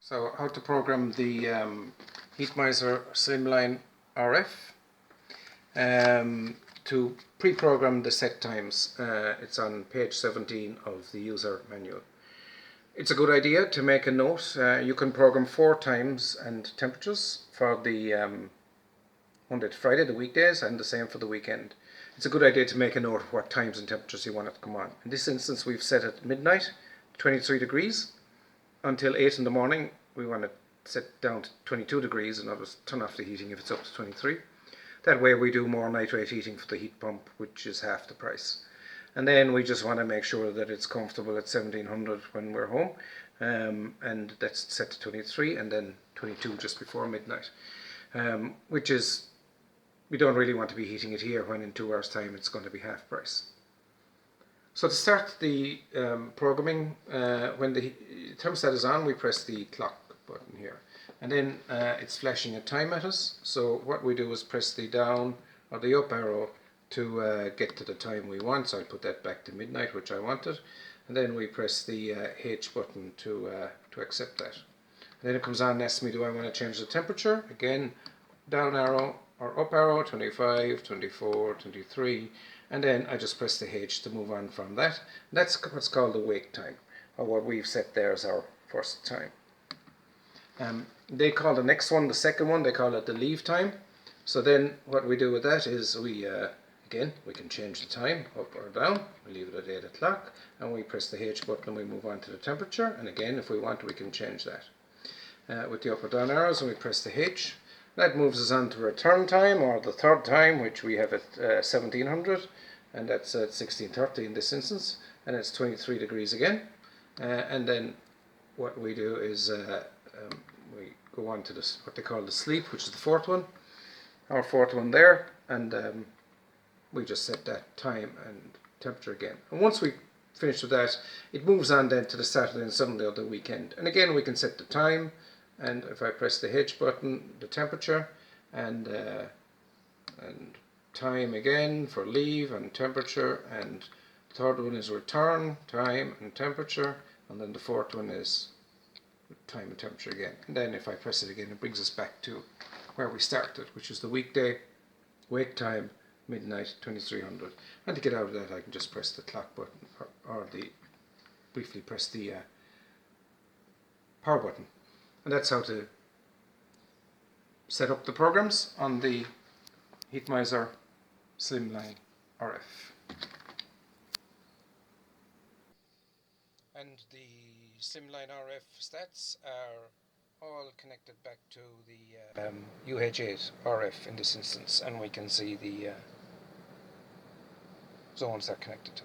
So how to program the Heatmiser Slimline RF. To pre-program the set times, it's on page 17 of the user manual. It's a good idea to make a note. You can program 4 times and temperatures for the Monday to Friday, the weekdays, and the same for the weekend. It's a good idea to make a note of what times and temperatures you want it to come on. In this instance, we've set it midnight, 23 degrees, until 8 in the morning. We want to set down to 22 degrees, and otherwise turn off the heating if it's up to 23. That way we do more night rate heating for the heat pump, which is half the price. And then we just want to make sure that it's comfortable at 1700 when we're home, and that's set to 23, and then 22 just before midnight, which is, we don't really want to be heating it here when in 2 hours time it's going to be half price. So to start the programming, when the thermostat is on, we press the clock button here, and then it's flashing a time at us. So what we do is press the down or the up arrow to get to the time we want. So I put that back to midnight, which I wanted, and then we press the H button to accept that. And then it comes on and asks me, do I want to change the temperature? Again, down arrow or up arrow, 25, 24, 23, and then I just press the H to move on from that. That's what's called the wake time, or what we've set there as our first time. They call the next one, the second one, they call it the leave time. So then what we do with that is we, again, we can change the time up or down. We leave it at 8 o'clock, and we press the H button and we move on to the temperature. And again, if we want, we can change that. With the up or down arrows, and we press the H. That moves us on to return time, or the third time, which we have at 1700, and that's at 1630 in this instance, and it's 23 degrees again. And then what we do is we go on to this, what they call the sleep, which is the fourth one, our fourth one there, and we just set that time and temperature again. And once we finish with that, it moves on then to the Saturday and Sunday of the weekend. And again, we can set the time, and if I press the H button, the temperature, and time again for leave and temperature, and the third one is return, time and temperature, and then the fourth one is time and temperature again. And then if I press it again, it brings us back to where we started, which is the weekday, wake time, midnight, 2300. And to get out of that, I can just press the clock button, or briefly press the power button. And that's how to set up the programs on the Heatmiser Slimline RF. And the Slimline RF stats are all connected back to the UH8 RF in this instance, and we can see the zones they're connected to.